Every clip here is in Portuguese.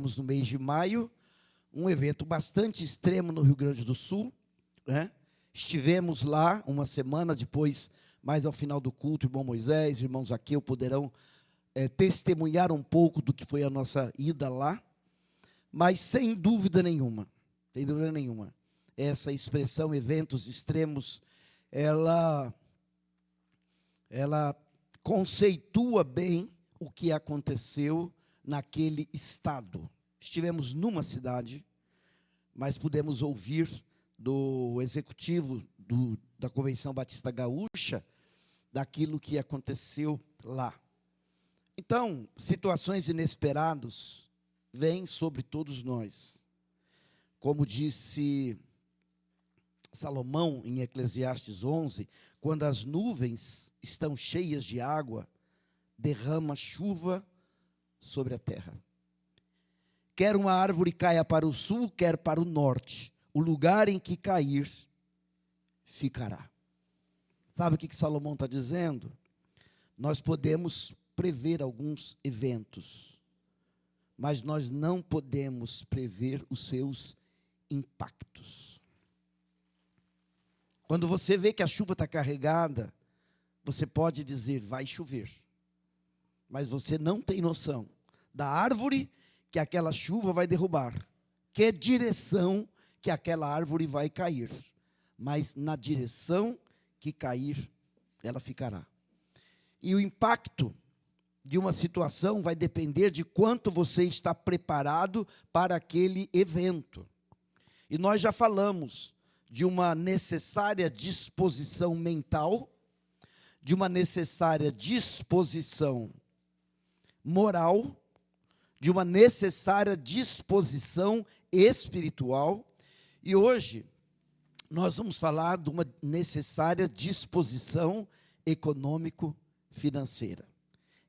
No mês de maio, um evento bastante extremo no Rio Grande do Sul, né? Estivemos lá uma semana depois, mais ao final do culto, irmão Moisés, irmão Zaqueu poderão testemunhar um pouco do que foi a nossa ida lá, mas sem dúvida nenhuma, essa expressão eventos extremos, ela conceitua bem o que aconteceu naquele estado. Estivemos numa cidade, mas pudemos ouvir do executivo da Convenção Batista Gaúcha daquilo que aconteceu lá. Então, situações inesperadas vêm sobre todos nós. Como disse Salomão em Eclesiastes 11, quando as nuvens estão cheias de água, derrama chuva sobre a terra. Quer uma árvore caia para o sul, quer para o norte, o lugar em que cair, ficará. Sabe o que Salomão está dizendo? Nós podemos prever alguns eventos, mas nós não podemos prever os seus impactos. Quando você vê que a chuva está carregada, você pode dizer, vai chover. Mas você não tem noção da árvore que aquela chuva vai derrubar, que direção que aquela árvore vai cair. Mas na direção que cair, ela ficará. E o impacto de uma situação vai depender de quanto você está preparado para aquele evento. E nós já falamos de uma necessária disposição mental, de uma necessária disposição moral, de uma necessária disposição espiritual. E hoje nós vamos falar de uma necessária disposição econômico-financeira.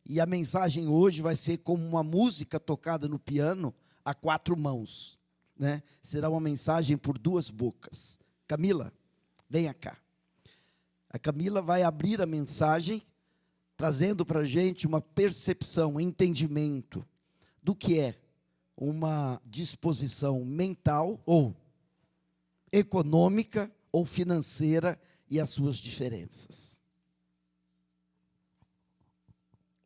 E a mensagem hoje vai ser como uma música tocada no piano a quatro mãos, né? Será uma mensagem por duas bocas. Camila, venha cá. A Camila vai abrir a mensagem, trazendo para a gente uma percepção, um entendimento do que é uma disposição mental, ou econômica, ou financeira, e as suas diferenças.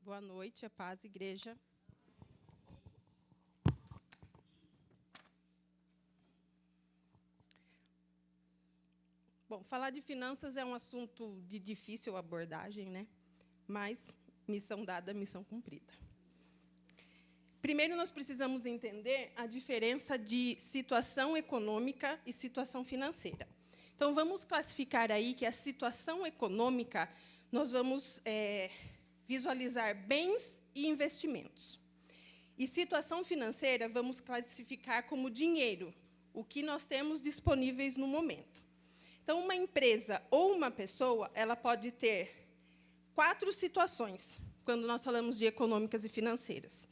Boa noite, a paz, igreja. Bom, falar de finanças é um assunto de difícil abordagem, né? Mas missão dada, missão cumprida. Primeiro, nós precisamos entender a diferença de situação econômica e situação financeira. Então, vamos classificar aí que a situação econômica, nós vamos visualizar bens e investimentos. E situação financeira, vamos classificar como dinheiro, o que nós temos disponíveis no momento. Então, uma empresa ou uma pessoa, ela pode ter 4 situações, quando nós falamos de econômicas e financeiras.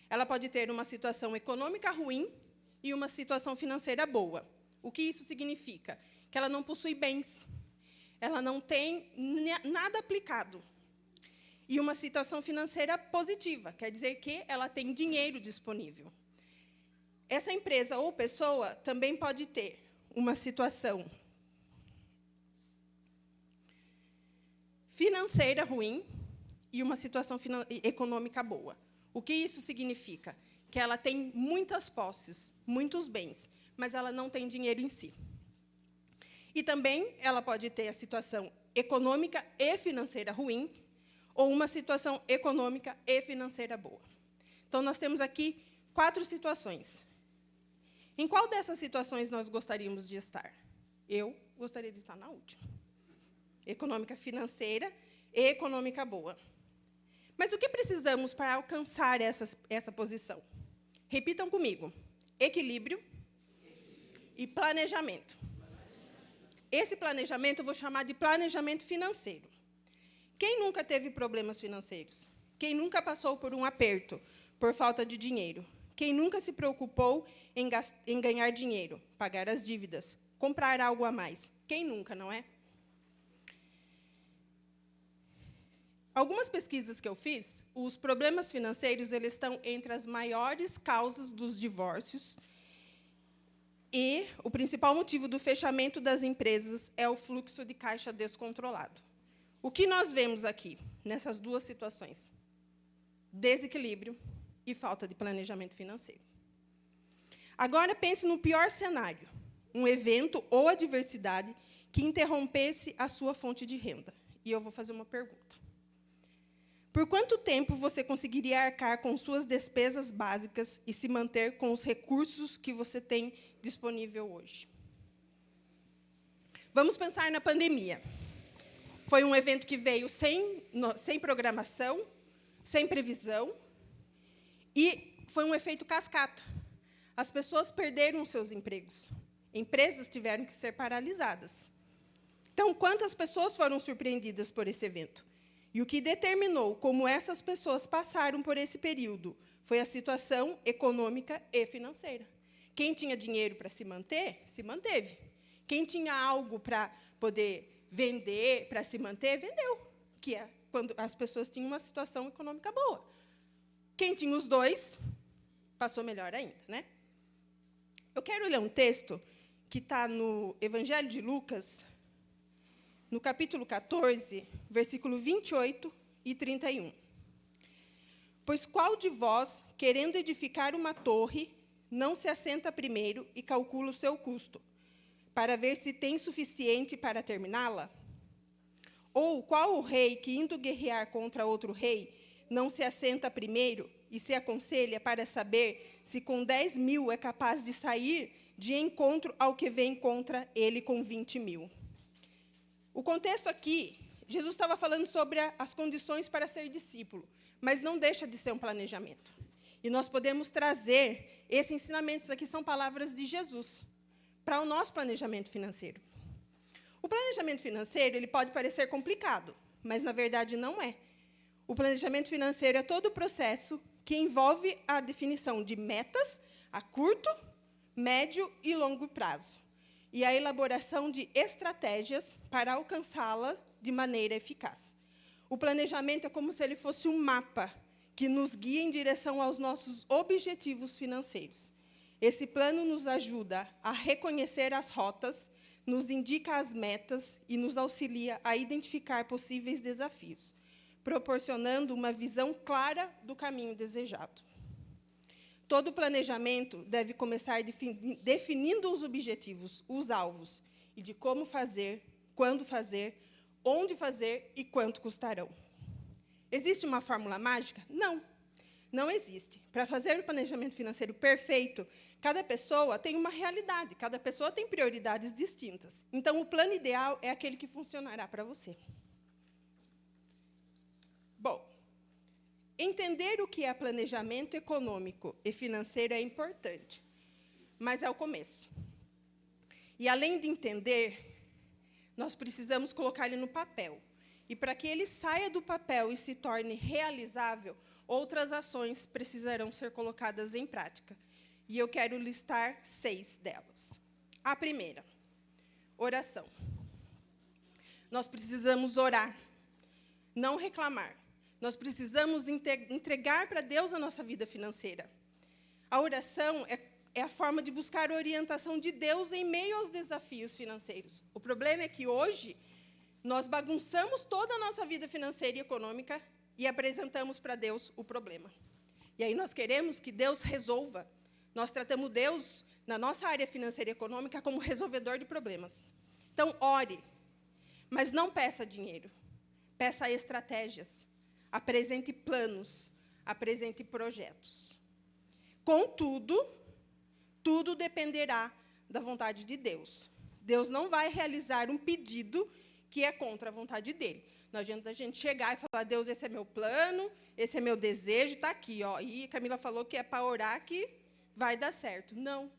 Ela pode ter uma situação econômica ruim e uma situação financeira boa. O que isso significa? Que ela não possui bens, ela não tem nada aplicado. E uma situação financeira positiva, quer dizer que ela tem dinheiro disponível. Essa empresa ou pessoa também pode ter uma situação financeira ruim e uma situação econômica boa. O que isso significa? Que ela tem muitas posses, muitos bens, mas ela não tem dinheiro em si. E também ela pode ter a situação econômica e financeira ruim, ou uma situação econômica e financeira boa. Então, nós temos aqui 4 situações. Em qual dessas situações nós gostaríamos de estar? Eu gostaria de estar na última. Econômica financeira e econômica boa. Mas o que precisamos para alcançar essa posição? Repitam comigo. Equilíbrio e planejamento. Esse planejamento eu vou chamar de planejamento financeiro. Quem nunca teve problemas financeiros? Quem nunca passou por um aperto, por falta de dinheiro? Quem nunca se preocupou em ganhar dinheiro, pagar as dívidas, comprar algo a mais? Quem nunca, não é? Algumas pesquisas que eu fiz, os problemas financeiros eles estão entre as maiores causas dos divórcios e o principal motivo do fechamento das empresas é o fluxo de caixa descontrolado. O que nós vemos aqui, nessas duas situações? Desequilíbrio e falta de planejamento financeiro. Agora, pense no pior cenário, um evento ou adversidade que interrompesse a sua fonte de renda. E eu vou fazer uma pergunta. Por quanto tempo você conseguiria arcar com suas despesas básicas e se manter com os recursos que você tem disponível hoje? Vamos pensar na pandemia. Foi um evento que veio sem programação, sem previsão, e foi um efeito cascata. As pessoas perderam seus empregos. Empresas tiveram que ser paralisadas. Então, quantas pessoas foram surpreendidas por esse evento? E o que determinou como essas pessoas passaram por esse período foi a situação econômica e financeira. Quem tinha dinheiro para se manter, se manteve. Quem tinha algo para poder vender, para se manter, vendeu, que é quando as pessoas tinham uma situação econômica boa. Quem tinha os dois, passou melhor ainda, né? Eu quero ler um texto que está no Evangelho de Lucas, no capítulo 14, versículo 28 e 31. Pois qual de vós, querendo edificar uma torre, não se assenta primeiro e calcula o seu custo, para ver se tem suficiente para terminá-la? Ou qual o rei que, indo guerrear contra outro rei, não se assenta primeiro e se aconselha para saber se com 10.000 é capaz de sair de encontro ao que vem contra ele com 20.000? O contexto aqui, Jesus estava falando sobre as condições para ser discípulo, mas não deixa de ser um planejamento. E nós podemos trazer esses ensinamentos aqui, são palavras de Jesus, para o nosso planejamento financeiro. O planejamento financeiro ele pode parecer complicado, mas, na verdade, não é. O planejamento financeiro é todo o processo que envolve a definição de metas a curto, médio e longo prazo, e a elaboração de estratégias para alcançá-la de maneira eficaz. O planejamento é como se ele fosse um mapa que nos guia em direção aos nossos objetivos financeiros. Esse plano nos ajuda a reconhecer as rotas, nos indica as metas e nos auxilia a identificar possíveis desafios, proporcionando uma visão clara do caminho desejado. Todo planejamento deve começar definindo os objetivos, os alvos, e de como fazer, quando fazer, onde fazer e quanto custarão. Existe uma fórmula mágica? Não, não existe. Para fazer o planejamento financeiro perfeito, cada pessoa tem uma realidade, cada pessoa tem prioridades distintas. Então, o plano ideal é aquele que funcionará para você. Bom, entender o que é planejamento econômico e financeiro é importante, mas é o começo. E, além de entender, nós precisamos colocar ele no papel. E, para que ele saia do papel e se torne realizável, outras ações precisarão ser colocadas em prática. E eu quero listar 6 delas. A primeira, oração. Nós precisamos orar, não reclamar. Nós precisamos entregar para Deus a nossa vida financeira. A oração é a forma de buscar a orientação de Deus em meio aos desafios financeiros. O problema é que, hoje, nós bagunçamos toda a nossa vida financeira e econômica e apresentamos para Deus o problema. E aí nós queremos que Deus resolva. Nós tratamos Deus, na nossa área financeira e econômica, como resolvedor de problemas. Então, ore, mas não peça dinheiro. Peça estratégias. Apresente planos, apresente projetos. Contudo, tudo dependerá da vontade de Deus. Deus não vai realizar um pedido que é contra a vontade dele. Não adianta a gente chegar e falar: Deus, esse é meu plano, esse é meu desejo, está aqui. Ó. E a Camila falou que é para orar que vai dar certo. Não.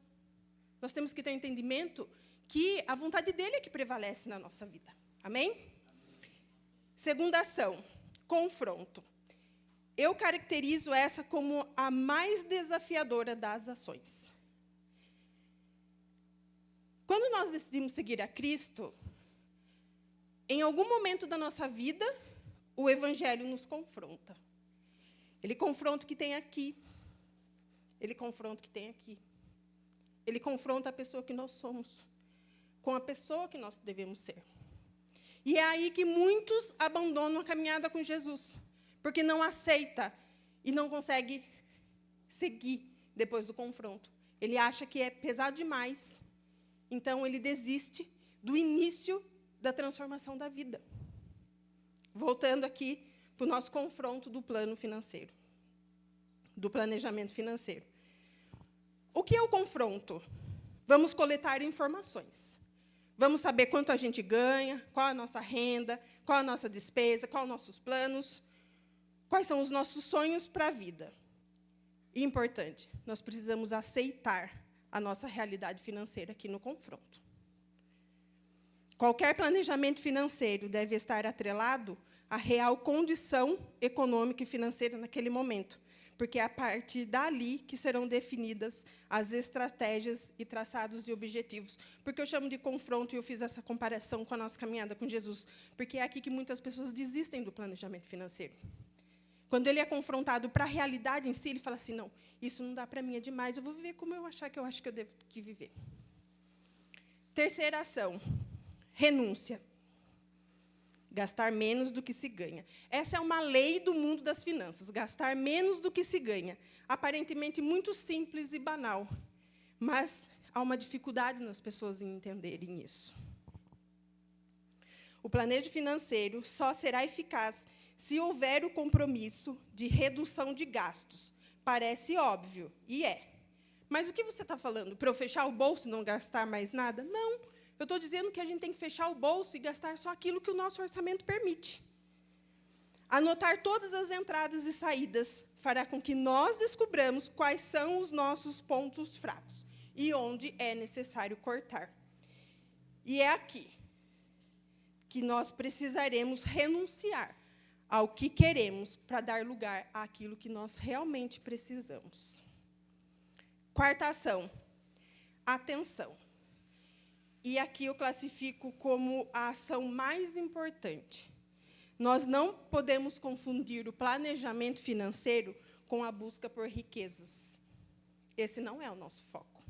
Nós temos que ter um entendimento que a vontade dele é que prevalece na nossa vida. Amém? Segunda ação. Confronto. Eu caracterizo essa como a mais desafiadora das ações. Quando nós decidimos seguir a Cristo, em algum momento da nossa vida, o Evangelho nos confronta. Ele confronta o que tem aqui. Ele confronta o que tem aqui. Ele confronta a pessoa que nós somos com a pessoa que nós devemos ser. E é aí que muitos abandonam a caminhada com Jesus, porque não aceita e não consegue seguir depois do confronto. Ele acha que é pesado demais, então ele desiste do início da transformação da vida. Voltando aqui para o nosso confronto do plano financeiro, do planejamento financeiro. O que é o confronto? Vamos coletar informações. Vamos saber quanto a gente ganha, qual a nossa renda, qual a nossa despesa, quais os nossos planos, quais são os nossos sonhos para a vida. E, importante, nós precisamos aceitar a nossa realidade financeira aqui no confronto. Qualquer planejamento financeiro deve estar atrelado à real condição econômica e financeira naquele momento, porque é a partir dali que serão definidas as estratégias e traçados de objetivos. Porque eu chamo de confronto, e eu fiz essa comparação com a nossa caminhada com Jesus, porque é aqui que muitas pessoas desistem do planejamento financeiro. Quando ele é confrontado para a realidade em si, ele fala assim, não, isso não dá para mim, é demais, eu vou viver como eu acho que eu devo que viver. Terceira ação, renúncia. Gastar menos do que se ganha. Essa é uma lei do mundo das finanças, gastar menos do que se ganha. Aparentemente muito simples e banal, mas há uma dificuldade nas pessoas em entenderem isso. O planejamento financeiro só será eficaz se houver o compromisso de redução de gastos. Parece óbvio, e é. Mas o que você está falando? Para eu fechar o bolso e não gastar mais nada? Não. Eu estou dizendo que a gente tem que fechar o bolso e gastar só aquilo que o nosso orçamento permite. Anotar todas as entradas e saídas fará com que nós descobramos quais são os nossos pontos fracos e onde é necessário cortar. E é aqui que nós precisaremos renunciar ao que queremos para dar lugar àquilo que nós realmente precisamos. Quarta ação, atenção. E aqui eu classifico como a ação mais importante. Nós não podemos confundir o planejamento financeiro com a busca por riquezas. Esse não é o nosso foco.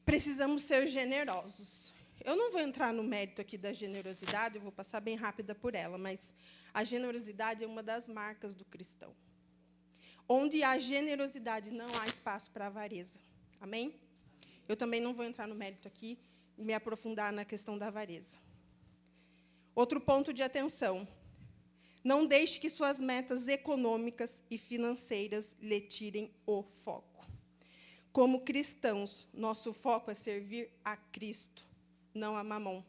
Precisamos ser generosos. Eu não vou entrar no mérito aqui da generosidade, eu vou passar bem rápida por ela, mas a generosidade é uma das marcas do cristão. Onde há generosidade, não há espaço para avareza. Amém? Eu também não vou entrar no mérito aqui e me aprofundar na questão da avareza. Outro ponto de atenção. Não deixe que suas metas econômicas e financeiras lhe tirem o foco. Como cristãos, nosso foco é servir a Cristo, não a Mamon.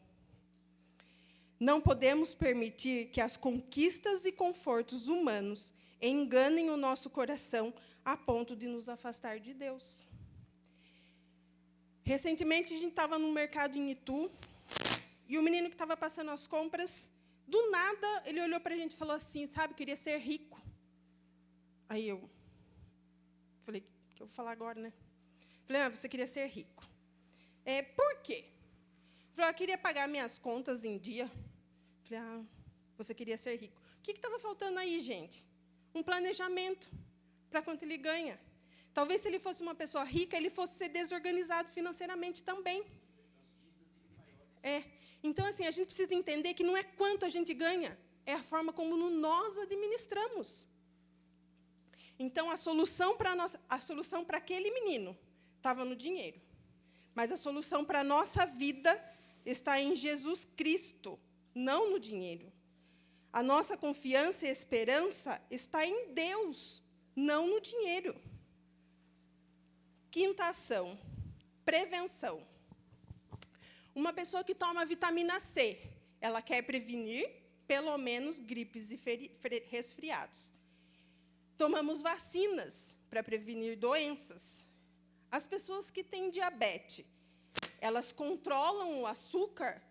Não podemos permitir que as conquistas e confortos humanos enganem o nosso coração a ponto de nos afastar de Deus. Recentemente, a gente estava no mercado em Itu, e o menino que estava passando as compras, do nada, ele olhou para a gente e falou assim, sabe, queria ser rico. Aí eu falei, o que eu vou falar agora, né? Falei, você queria ser rico. Por quê? Ele falou, eu queria pagar minhas contas em dia. Falei, você queria ser rico. O que estava faltando aí, gente? Um planejamento para quanto ele ganha. Talvez, se ele fosse uma pessoa rica, ele fosse ser desorganizado financeiramente também. Então, assim, a gente precisa entender que não é quanto a gente ganha, é a forma como nós administramos. Então, a solução para aquele menino estava no dinheiro. Mas a solução para a nossa vida está em Jesus Cristo, não no dinheiro. A nossa confiança e esperança está em Deus, não no dinheiro. Quinta ação, prevenção. Uma pessoa que toma vitamina C, ela quer prevenir, pelo menos, gripes e resfriados. Tomamos vacinas para prevenir doenças. As pessoas que têm diabetes, elas controlam o açúcar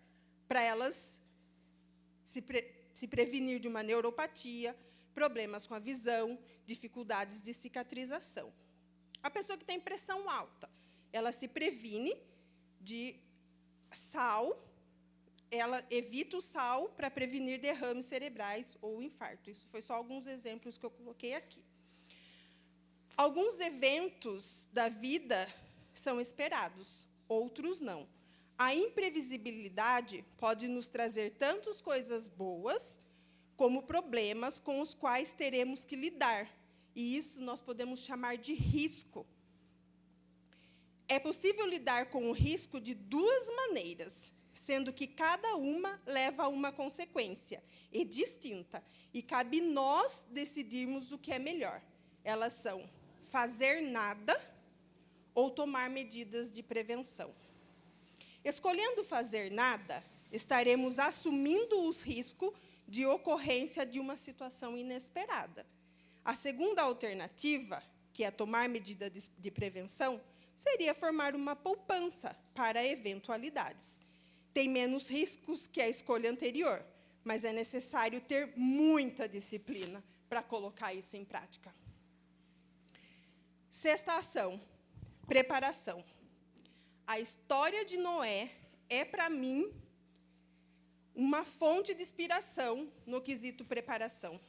para elas se prevenir de uma neuropatia, problemas com a visão, dificuldades de cicatrização. A pessoa que tem pressão alta, ela se previne de sal ela evita o sal para prevenir derrames cerebrais ou infarto. Isso foi só alguns exemplos que eu coloquei aqui. Alguns eventos da vida são esperados, outros não. A imprevisibilidade pode nos trazer tanto coisas boas como problemas com os quais teremos que lidar. E isso nós podemos chamar de risco. É possível lidar com o risco de duas maneiras, sendo que cada uma leva a uma consequência e distinta, e cabe nós decidirmos o que é melhor. Elas são fazer nada ou tomar medidas de prevenção. Escolhendo fazer nada, estaremos assumindo os riscos de ocorrência de uma situação inesperada. A segunda alternativa, que é tomar medida de prevenção, seria formar uma poupança para eventualidades. Tem menos riscos que a escolha anterior, mas é necessário ter muita disciplina para colocar isso em prática. Sexta ação, preparação. A história de Noé é, para mim, uma fonte de inspiração no quesito preparação.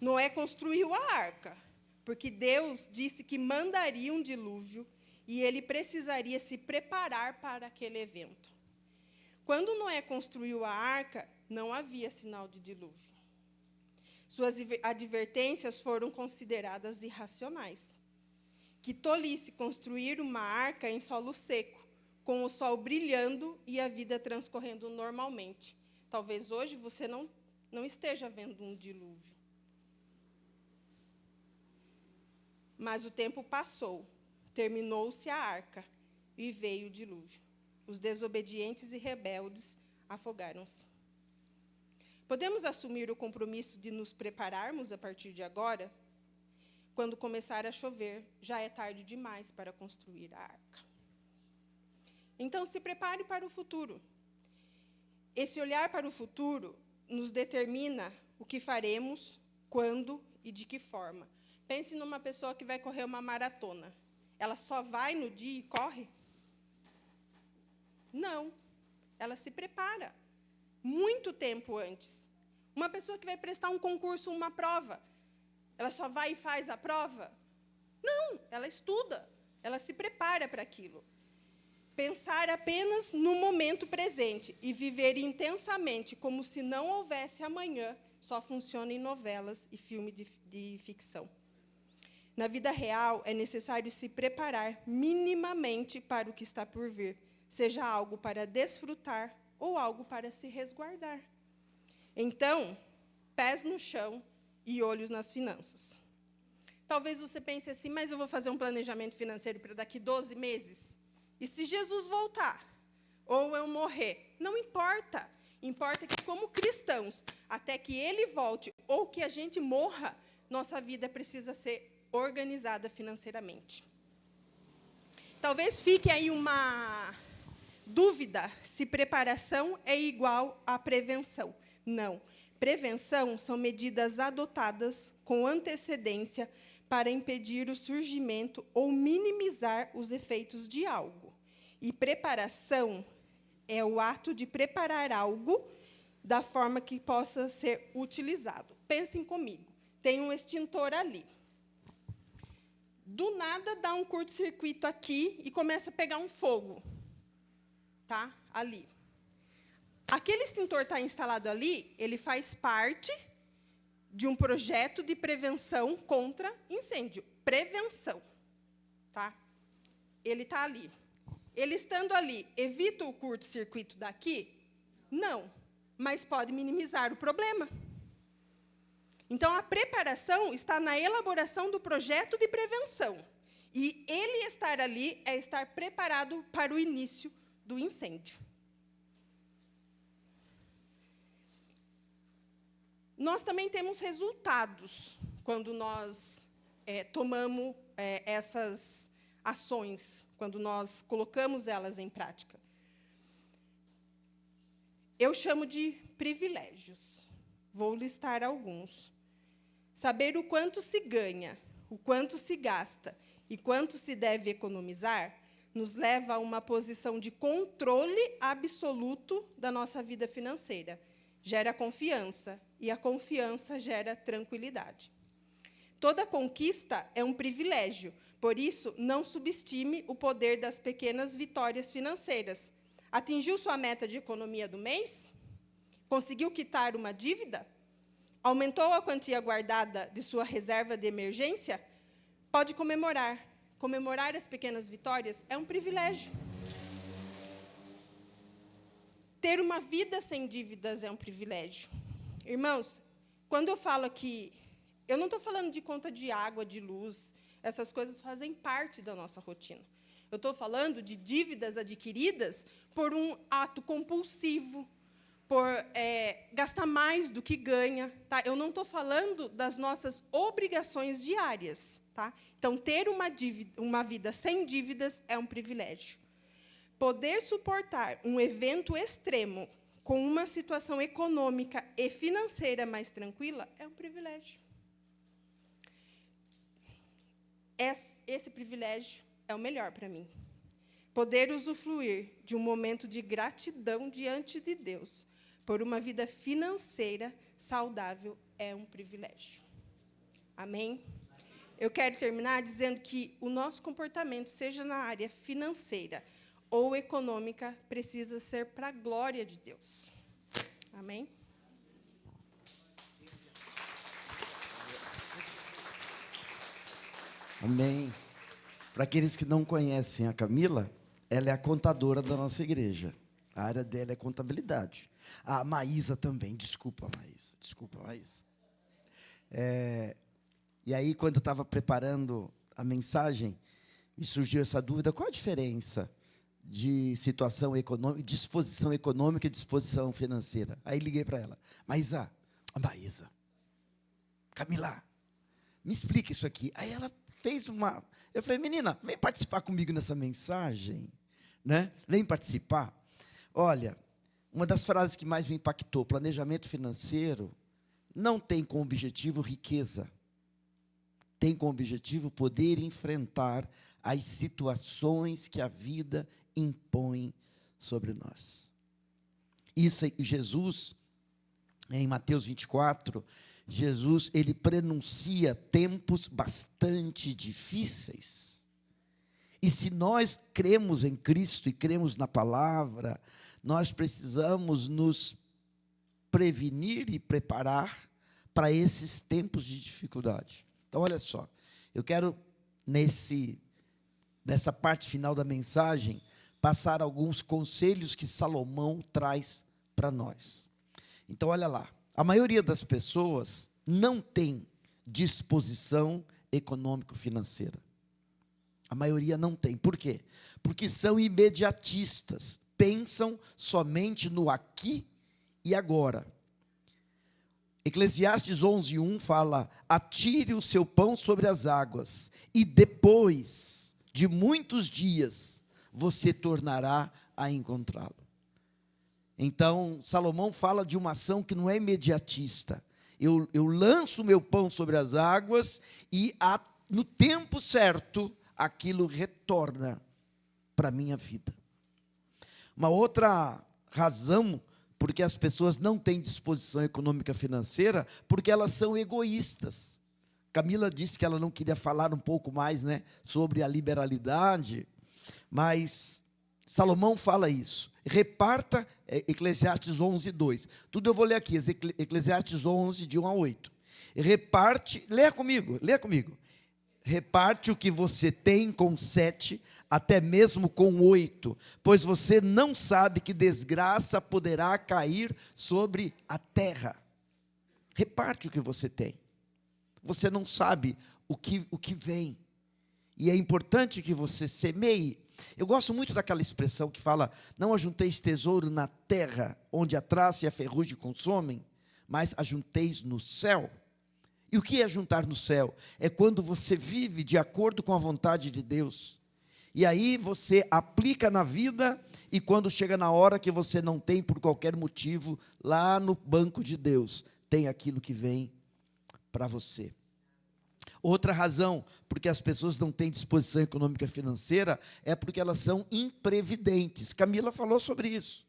Noé construiu a arca, porque Deus disse que mandaria um dilúvio e ele precisaria se preparar para aquele evento. Quando Noé construiu a arca, não havia sinal de dilúvio. Suas advertências foram consideradas irracionais. Que tolice construir uma arca em solo seco, com o sol brilhando e a vida transcorrendo normalmente. Talvez hoje você não esteja vendo um dilúvio. Mas o tempo passou, terminou-se a arca e veio o dilúvio. Os desobedientes e rebeldes afogaram-se. Podemos assumir o compromisso de nos prepararmos a partir de agora? Quando começar a chover, já é tarde demais para construir a arca. Então, se prepare para o futuro. Esse olhar para o futuro nos determina o que faremos, quando e de que forma. Pense numa pessoa que vai correr uma maratona. Ela só vai no dia e corre? Não. Ela se prepara muito tempo antes. Uma pessoa que vai prestar um concurso, uma prova, ela só vai e faz a prova? Não, ela estuda, ela se prepara para aquilo. Pensar apenas no momento presente e viver intensamente como se não houvesse amanhã só funciona em novelas e filmes de ficção. Na vida real, é necessário se preparar minimamente para o que está por vir, seja algo para desfrutar ou algo para se resguardar. Então, pés no chão e olhos nas finanças. Talvez você pense assim, mas eu vou fazer um planejamento financeiro para daqui 12 meses? E se Jesus voltar, ou eu morrer? Não importa. Importa que, como cristãos, até que ele volte, ou que a gente morra, nossa vida precisa ser organizada financeiramente. Talvez fique aí uma dúvida se preparação é igual a prevenção. Não. Prevenção são medidas adotadas com antecedência para impedir o surgimento ou minimizar os efeitos de algo. E preparação é o ato de preparar algo da forma que possa ser utilizado. Pensem comigo. Tem um extintor ali. Do nada, dá um curto-circuito aqui e começa a pegar um fogo. Tá? Ali. Aquele extintor está instalado ali, ele faz parte de um projeto de prevenção contra incêndio. Prevenção. Tá? Ele está ali. Ele estando ali, evita o curto-circuito daqui? Não, mas pode minimizar o problema. Então, a preparação está na elaboração do projeto de prevenção. E ele estar ali é estar preparado para o início do incêndio. Nós também temos resultados quando nós tomamos essas ações, quando nós colocamos elas em prática. Eu chamo de privilégios. Vou listar alguns. Saber o quanto se ganha, o quanto se gasta e quanto se deve economizar nos leva a uma posição de controle absoluto da nossa vida financeira. Gera confiança, e a confiança gera tranquilidade. Toda conquista é um privilégio, por isso, não subestime o poder das pequenas vitórias financeiras. Atingiu sua meta de economia do mês? Conseguiu quitar uma dívida? Aumentou a quantia guardada de sua reserva de emergência? Pode comemorar. Comemorar as pequenas vitórias é um privilégio. Ter uma vida sem dívidas é um privilégio. Irmãos, quando eu falo aqui, eu não estou falando de conta de água, de luz, essas coisas fazem parte da nossa rotina. Eu estou falando de dívidas adquiridas por um ato compulsivo, por gastar mais do que ganha. Tá? Eu não estou falando das nossas obrigações diárias. Tá? Então, ter uma vida sem dívidas é um privilégio. Poder suportar um evento extremo com uma situação econômica e financeira mais tranquila é um privilégio. Esse privilégio é o melhor para mim. Poder usufruir de um momento de gratidão diante de Deus por uma vida financeira saudável é um privilégio. Amém? Eu quero terminar dizendo que o nosso comportamento, seja na área financeira ou econômica, precisa ser para a glória de Deus. Amém? Amém. Para aqueles que não conhecem a Camila, ela é a contadora da nossa igreja. A área dela é contabilidade. A Maísa também. Desculpa, Maísa. E aí, quando eu estava preparando a mensagem, me surgiu essa dúvida: qual a diferença de situação econômica, disposição econômica e disposição financeira? Aí liguei para ela: Maísa, Camila, me explica isso aqui. Aí ela fez uma... Eu falei: menina, vem participar comigo nessa mensagem, né? Vem participar. Olha, uma das frases que mais me impactou: planejamento financeiro não tem como objetivo riqueza, tem como objetivo poder enfrentar as situações que a vida impõe sobre nós. Isso, Jesus, em Mateus 24, Jesus, ele prenuncia tempos bastante difíceis. E se nós cremos em Cristo e cremos na palavra, nós precisamos nos prevenir e preparar para esses tempos de dificuldade. Então, olha só, eu quero, nessa parte final da mensagem, passar alguns conselhos que Salomão traz para nós. Então, olha lá. A maioria das pessoas não tem disposição econômico-financeira. A maioria não tem. Por quê? Porque são imediatistas. Pensam somente no aqui e agora. Eclesiastes 11:1 fala: atire o seu pão sobre as águas, e depois de muitos dias você tornará a encontrá-lo. Então, Salomão fala de uma ação que não é imediatista. Eu lanço o meu pão sobre as águas e, no tempo certo, aquilo retorna para a minha vida. Uma outra razão porque as pessoas não têm disposição econômica financeira, porque elas são egoístas. Camila disse que ela não queria falar um pouco mais, né, sobre a liberalidade, mas Salomão fala isso. Reparta, Eclesiastes 11:2. Tudo eu vou ler aqui, Eclesiastes 11, de 1 a 8. Reparte, leia comigo. Reparte o que você tem com 7, até mesmo com 8, pois você não sabe que desgraça poderá cair sobre a terra. Reparte o que você tem. Você não sabe o que vem. E é importante que você semeie. Eu gosto muito daquela expressão que fala: não ajunteis tesouro na terra, onde a traça e a ferrugem consomem, mas ajunteis no céu. E o que é juntar no céu? É quando você vive de acordo com a vontade de Deus. E aí você aplica na vida, e quando chega na hora que você não tem por qualquer motivo, lá no banco de Deus, tem aquilo que vem para você. Outra razão porque as pessoas não têm disposição econômica financeira é porque elas são imprevidentes. Camila falou sobre isso,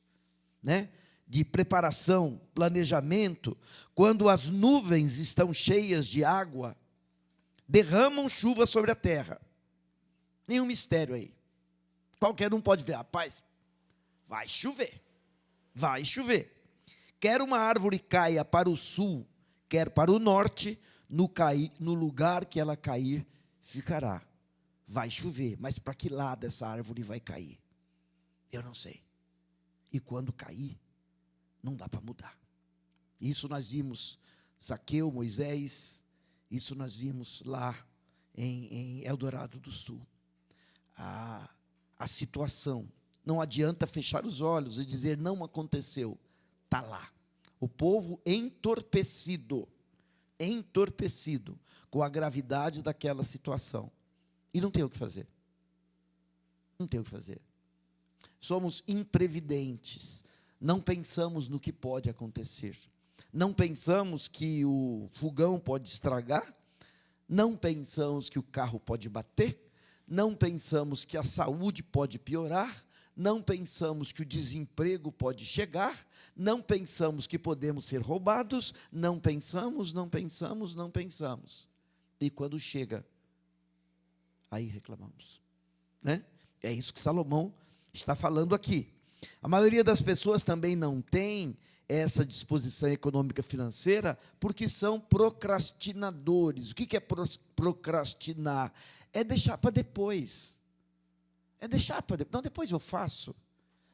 né? De preparação, planejamento. Quando as nuvens estão cheias de água, derramam chuva sobre a terra. Nenhum mistério aí. Qualquer um pode ver, rapaz, vai chover. Vai chover. Quer uma árvore caia para o sul, quer para o norte, no lugar que ela cair, ficará. Vai chover, mas para que lado essa árvore vai cair? Eu não sei. E quando cair, não dá para mudar. Isso nós vimos, Zaqueu, Moisés, isso nós vimos lá em Eldorado do Sul. A situação, não adianta fechar os olhos e dizer não aconteceu, está lá. O povo entorpecido com a gravidade daquela situação. E não tem o que fazer. Não tem o que fazer. Somos imprevidentes. Não pensamos no que pode acontecer. Não pensamos que o fogão pode estragar. Não pensamos que o carro pode bater. Não pensamos que a saúde pode piorar. Não pensamos que o desemprego pode chegar, não pensamos que podemos ser roubados, não pensamos. E quando chega, aí reclamamos, né? É isso que Salomão está falando aqui. A maioria das pessoas também não tem essa disposição econômica financeira porque são procrastinadores. O que é procrastinar? É deixar para depois. Não, depois eu faço,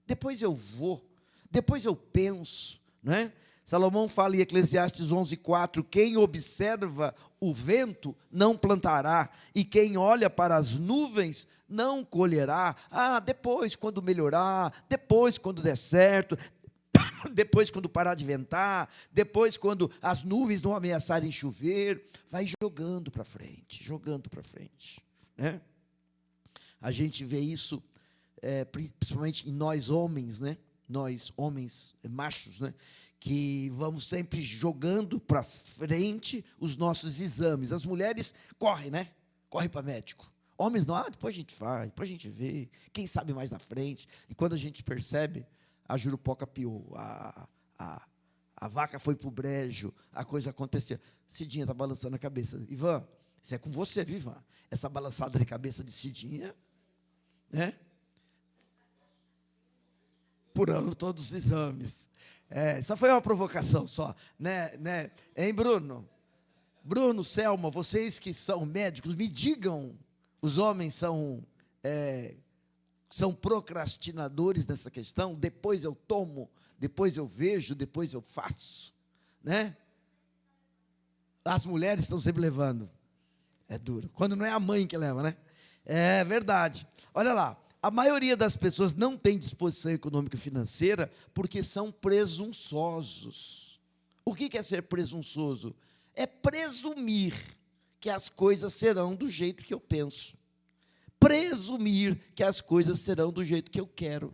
depois eu vou, depois eu penso, não é? Salomão fala em Eclesiastes 11:4, quem observa o vento não plantará, e quem olha para as nuvens não colherá. Depois quando melhorar, depois quando der certo, depois quando parar de ventar, depois quando as nuvens não ameaçarem chover, vai jogando para frente, né? A gente vê isso, principalmente em nós homens, né? Nós homens machos, né? Que vamos sempre jogando para frente os nossos exames. As mulheres correm, né? Correm para médico. Homens não, depois a gente faz, depois a gente vê, quem sabe mais na frente. E quando a gente percebe, a jurupoca piou, a vaca foi para o brejo, a coisa aconteceu. Cidinha está balançando a cabeça. Ivan, isso é com você, viu, Ivan? Essa balançada de cabeça de Cidinha, né? Por ano todos os exames. Só foi uma provocação só, né? Hein, Bruno? Bruno, Selma, vocês que são médicos, me digam, os homens são procrastinadores nessa questão? Depois eu tomo, depois eu vejo, depois eu faço, né? As mulheres estão sempre levando. É duro. Quando não é a mãe que leva, né? É verdade. Olha lá, a maioria das pessoas não tem disposição econômica e financeira porque são presunçosos. O que é ser presunçoso? É presumir que as coisas serão do jeito que eu penso. Presumir que as coisas serão do jeito que eu quero.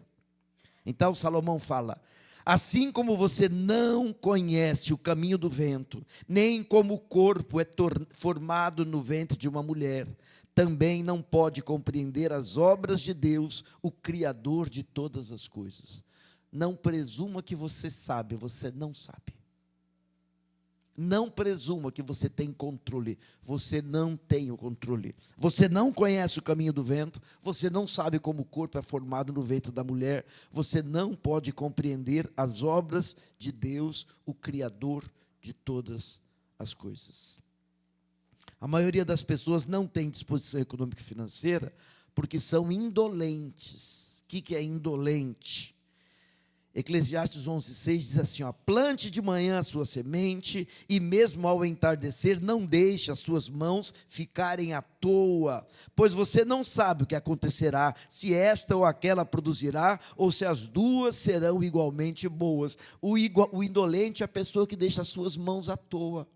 Então, Salomão fala, assim como você não conhece o caminho do vento, nem como o corpo é formado no ventre de uma mulher, também não pode compreender as obras de Deus, o Criador de todas as coisas. Não presuma que você sabe, você não sabe. Não presuma que você tem controle, você não tem o controle. Você não conhece o caminho do vento, você não sabe como o corpo é formado no ventre da mulher, você não pode compreender as obras de Deus, o Criador de todas as coisas. A maioria das pessoas não tem disposição econômica e financeira porque são indolentes. O que é indolente? Eclesiastes 11:6 diz assim, plante de manhã a sua semente e mesmo ao entardecer não deixe as suas mãos ficarem à toa, pois você não sabe o que acontecerá, se esta ou aquela produzirá ou se as duas serão igualmente boas. O indolente é a pessoa que deixa as suas mãos à toa,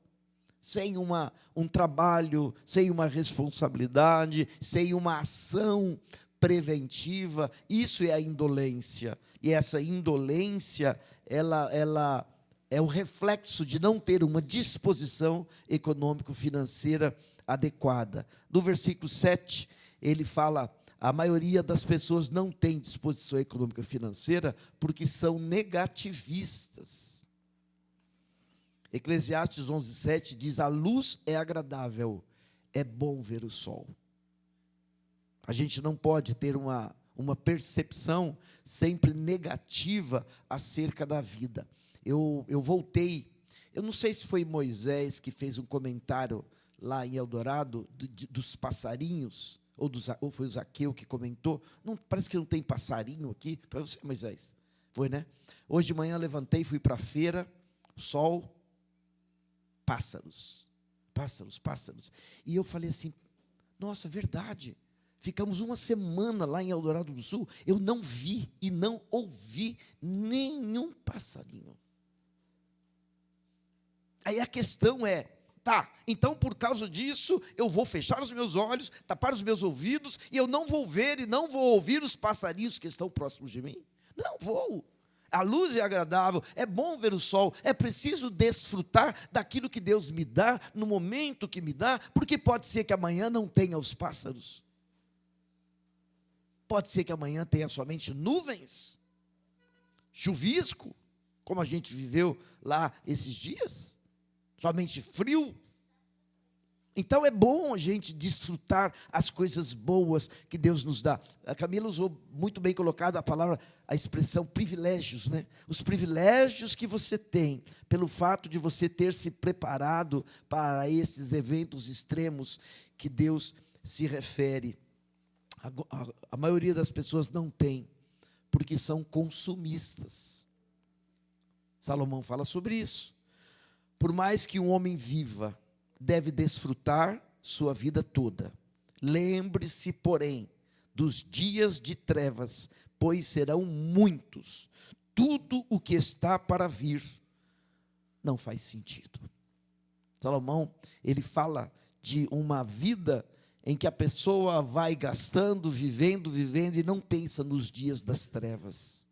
sem um trabalho, sem uma responsabilidade, sem uma ação preventiva. Isso é a indolência. E essa indolência, ela é o reflexo de não ter uma disposição econômico-financeira adequada. No versículo 7, ele fala: a maioria das pessoas não tem disposição econômica financeira porque são negativistas. Eclesiastes 11:7 diz: a luz é agradável, é bom ver o sol. A gente não pode ter uma percepção sempre negativa acerca da vida. Eu voltei, eu não sei se foi Moisés que fez um comentário lá em Eldorado, dos passarinhos, ou foi o Zaqueu que comentou. Não, parece que não tem passarinho aqui. Para você, Moisés? Foi, né? Hoje de manhã levantei, fui para a feira, sol, pássaros. E eu falei assim: nossa, verdade. Ficamos uma semana lá em Eldorado do Sul, eu não vi e não ouvi nenhum passarinho. Aí a questão é: tá, então por causa disso, eu vou fechar os meus olhos, tapar os meus ouvidos, e eu não vou ver e não vou ouvir os passarinhos que estão próximos de mim? Não vou. A luz é agradável, é bom ver o sol, é preciso desfrutar daquilo que Deus me dá, no momento que me dá, porque pode ser que amanhã não tenha os pássaros. Pode ser que amanhã tenha somente nuvens, chuvisco, como a gente viveu lá esses dias, somente frio. Então é bom a gente desfrutar as coisas boas que Deus nos dá. A Camila usou muito bem colocado a expressão privilégios, né? Os privilégios que você tem, pelo fato de você ter se preparado para esses eventos extremos que Deus se refere. A maioria das pessoas não tem, porque são consumistas. Salomão fala sobre isso. Por mais que um homem viva, deve desfrutar sua vida toda. Lembre-se, porém, dos dias de trevas, pois serão muitos. Tudo o que está para vir não faz sentido. Salomão, ele fala de uma vida em que a pessoa vai gastando, vivendo, e não pensa nos dias das trevas,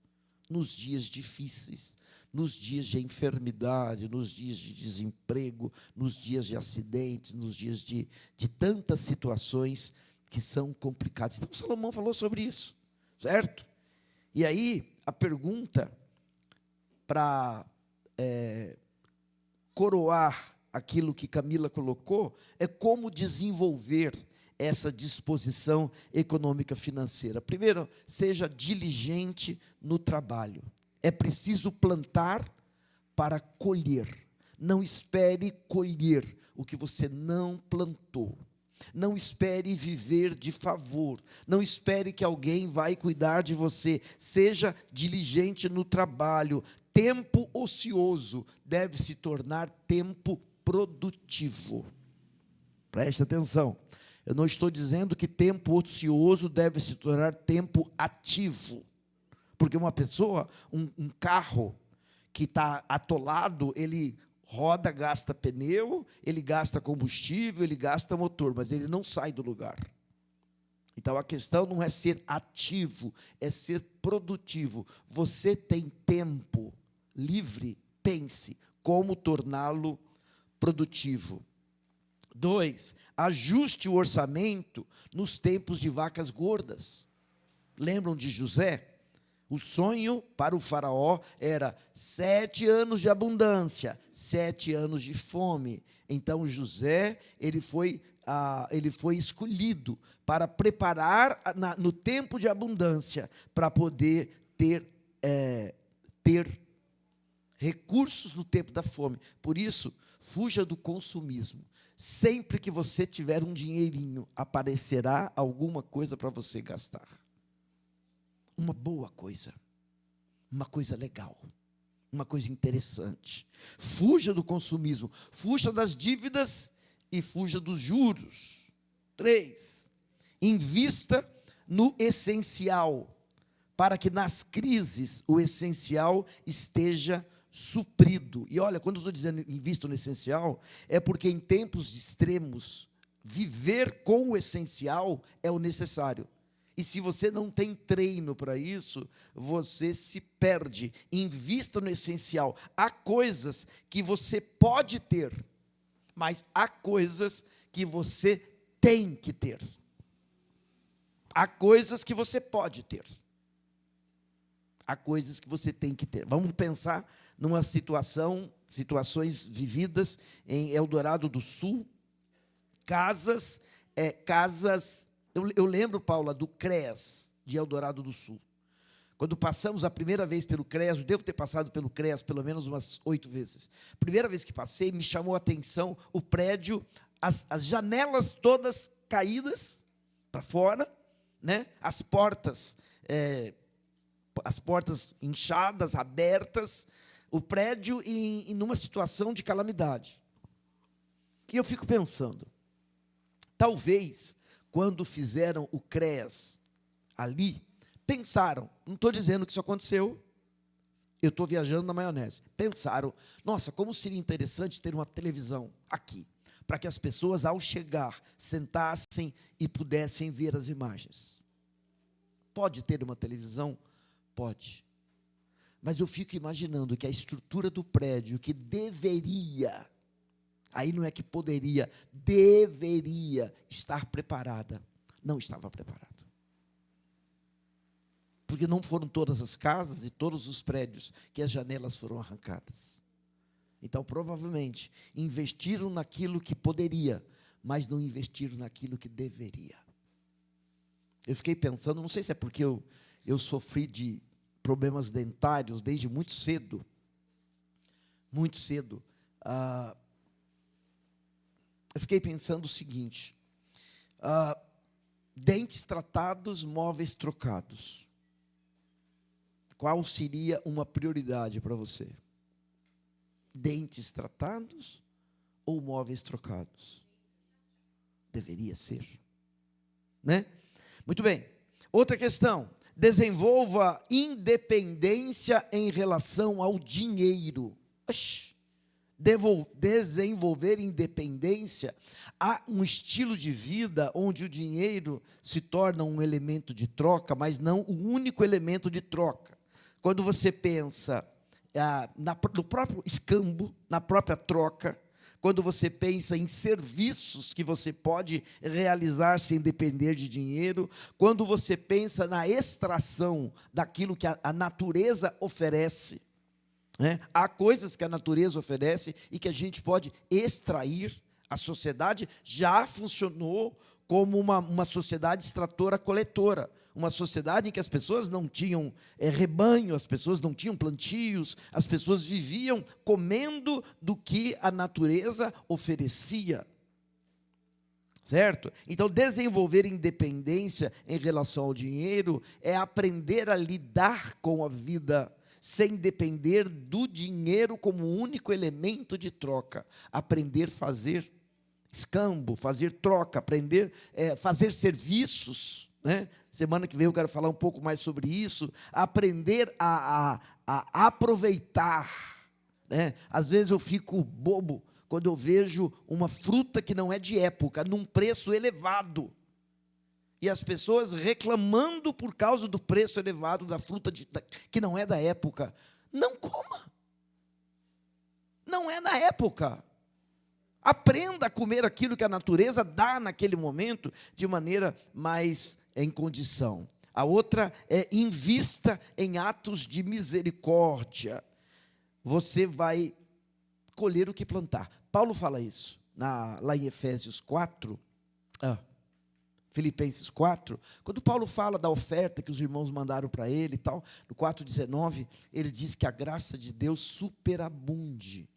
nos dias difíceis, nos dias de enfermidade, nos dias de desemprego, nos dias de acidentes, nos dias de tantas situações que são complicadas. Então, Salomão falou sobre isso, certo? E aí, a pergunta para coroar aquilo que Camila colocou é como desenvolver essa disposição econômica financeira. Primeiro, seja diligente no trabalho. É preciso plantar para colher. Não espere colher o que você não plantou. Não espere viver de favor. Não espere que alguém vai cuidar de você. Seja diligente no trabalho. Tempo ocioso deve se tornar tempo produtivo. Preste atenção. Eu não estou dizendo que tempo ocioso deve se tornar tempo ativo. Porque uma pessoa, um carro que está atolado, ele roda, gasta pneu, ele gasta combustível, ele gasta motor, mas ele não sai do lugar. Então a questão não é ser ativo, é ser produtivo. Você tem tempo livre, pense como torná-lo produtivo. 2, ajuste o orçamento nos tempos de vacas gordas. Lembram de José? O sonho para o faraó era 7 anos de abundância, 7 anos de fome. Então José, ele foi escolhido para preparar no tempo de abundância, para poder ter recursos no tempo da fome. Por isso, fuja do consumismo. Sempre que você tiver um dinheirinho, aparecerá alguma coisa para você gastar. Uma boa coisa, uma coisa legal, uma coisa interessante. Fuja do consumismo, fuja das dívidas e fuja dos juros. 3, invista no essencial, para que nas crises o essencial esteja suprido. E olha, quando eu estou dizendo invista no essencial, é porque em tempos extremos, viver com o essencial é o necessário. E se você não tem treino para isso, você se perde. Invista no essencial. Há coisas que você pode ter, mas há coisas que você tem que ter. Há coisas que você pode ter. Há coisas que você tem que ter. Vamos pensar numa situações vividas em Eldorado do Sul, casas, eu lembro, Paula, do CREAS de Eldorado do Sul. Quando passamos a primeira vez pelo CREAS, eu devo ter passado pelo CREAS pelo menos umas 8 vezes. Primeira vez que passei, me chamou a atenção o prédio, as janelas todas caídas para fora, né? As portas inchadas, abertas, o prédio em numa situação de calamidade. E eu fico pensando, talvez, quando fizeram o CREAS ali, pensaram, não estou dizendo que isso aconteceu, eu estou viajando na maionese, pensaram, nossa, como seria interessante ter uma televisão aqui, para que as pessoas, ao chegar, sentassem e pudessem ver as imagens. Pode ter uma televisão? Pode. Mas eu fico imaginando que a estrutura do prédio, que deveria, aí não é que poderia, deveria estar preparada, não estava preparada. Porque não foram todas as casas e todos os prédios que as janelas foram arrancadas. Então, provavelmente, investiram naquilo que poderia, mas não investiram naquilo que deveria. Eu fiquei pensando, não sei se é porque eu sofri de problemas dentários desde muito cedo. Muito cedo. Eu fiquei pensando o seguinte, dentes tratados, móveis trocados. Qual seria uma prioridade para você? Dentes tratados ou móveis trocados? Deveria ser, né? Muito bem. Outra questão. Desenvolva independência em relação ao dinheiro. Desenvolver independência, há um estilo de vida onde o dinheiro se torna um elemento de troca, mas não o único elemento de troca. Quando você pensa no próprio escambo, na própria troca, quando você pensa em serviços que você pode realizar sem depender de dinheiro, quando você pensa na extração daquilo que a natureza oferece, né? Há coisas que a natureza oferece e que a gente pode extrair. A sociedade já funcionou como uma sociedade extratora-coletora, uma sociedade em que as pessoas não tinham rebanho, as pessoas não tinham plantios, as pessoas viviam comendo do que a natureza oferecia. Certo? Então, desenvolver independência em relação ao dinheiro é aprender a lidar com a vida sem depender do dinheiro como único elemento de troca. Aprender a fazer escambo, fazer troca, aprender a fazer serviços, né? Semana que vem eu quero falar um pouco mais sobre isso. Aprender a aproveitar, né? Às vezes eu fico bobo quando eu vejo uma fruta que não é de época, num preço elevado, e as pessoas reclamando por causa do preço elevado da fruta que não é da época. Não coma. Não é da época. Aprenda a comer aquilo que a natureza dá naquele momento, de maneira mais em condição. A outra é invista em atos de misericórdia. Você vai colher o que plantar. Paulo fala isso lá em Efésios 4, Filipenses 4, quando Paulo fala da oferta que os irmãos mandaram para ele e tal, no 4,19, ele diz que a graça de Deus superabunde.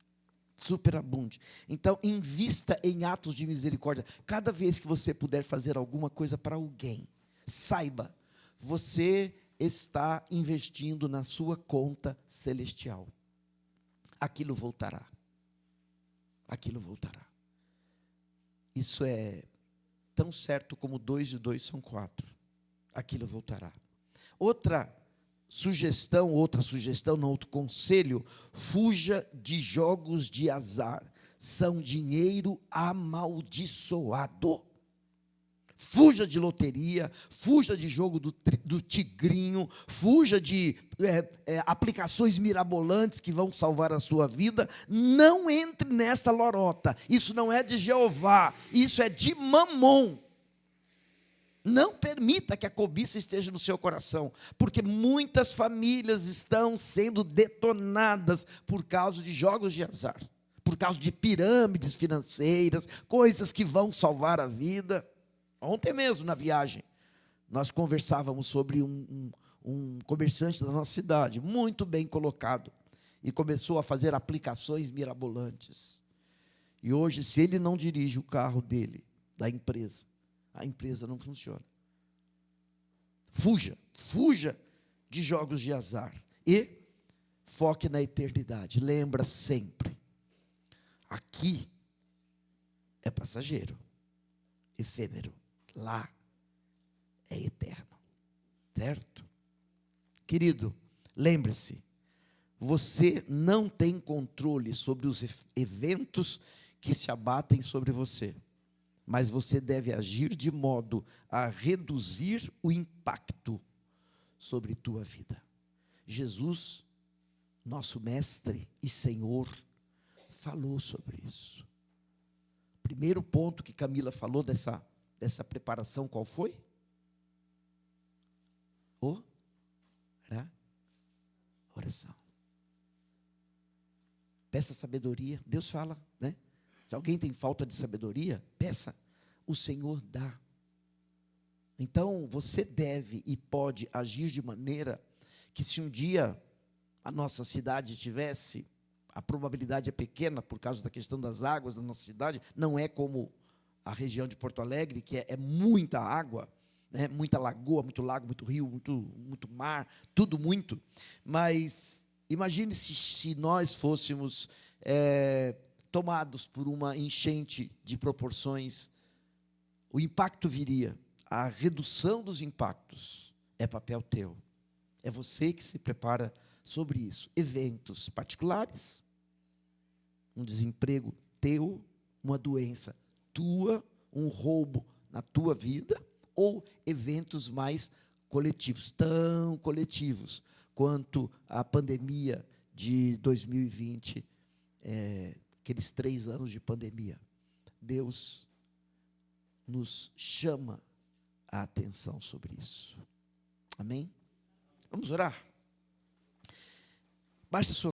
Superabunde. Então, invista em atos de misericórdia. Cada vez que você puder fazer alguma coisa para alguém, saiba, você está investindo na sua conta celestial. Aquilo voltará. Aquilo voltará. Isso é tão certo como 2 e 2 são 4. Aquilo voltará. Outra sugestão, outro conselho: fuja de jogos de azar. São dinheiro amaldiçoado. Fuja de loteria, fuja de jogo do tigrinho, fuja de aplicações mirabolantes que vão salvar a sua vida. Não entre nessa lorota. Isso não é de Jeová, isso é de Mamon. Não permita que a cobiça esteja no seu coração, porque muitas famílias estão sendo detonadas por causa de jogos de azar, por causa de pirâmides financeiras, coisas que vão salvar a vida. Ontem mesmo, na viagem, nós conversávamos sobre um comerciante da nossa cidade, muito bem colocado, e começou a fazer aplicações mirabolantes. E hoje, se ele não dirige o carro dele, da empresa, a empresa não funciona. Fuja de jogos de azar e foque na eternidade. Lembra sempre, aqui é passageiro, efêmero. Lá é eterno, certo? Querido, lembre-se, você não tem controle sobre os eventos que se abatem sobre você, mas você deve agir de modo a reduzir o impacto sobre tua vida. Jesus, nosso mestre e Senhor, falou sobre isso. Primeiro ponto que Camila falou dessa preparação, qual foi? Oração. Peça sabedoria. Deus fala, né? Se alguém tem falta de sabedoria, peça. O Senhor dá. Então, você deve e pode agir de maneira que, se um dia a nossa cidade tivesse, a probabilidade é pequena por causa da questão das águas da nossa cidade, não é como a região de Porto Alegre, que é muita água, né? Muita lagoa, muito lago, muito rio, muito mar, tudo muito. Mas imagine se nós fôssemos tomados por uma enchente de proporções, o impacto viria. A redução dos impactos é papel teu. É você que se prepara sobre isso. Eventos particulares, um desemprego teu, uma doença tua, um roubo na tua vida, ou eventos mais coletivos, tão coletivos quanto a pandemia de 2020, aqueles 3 anos de pandemia. Deus nos chama a atenção sobre isso. Amém? Vamos orar? Baixe a sua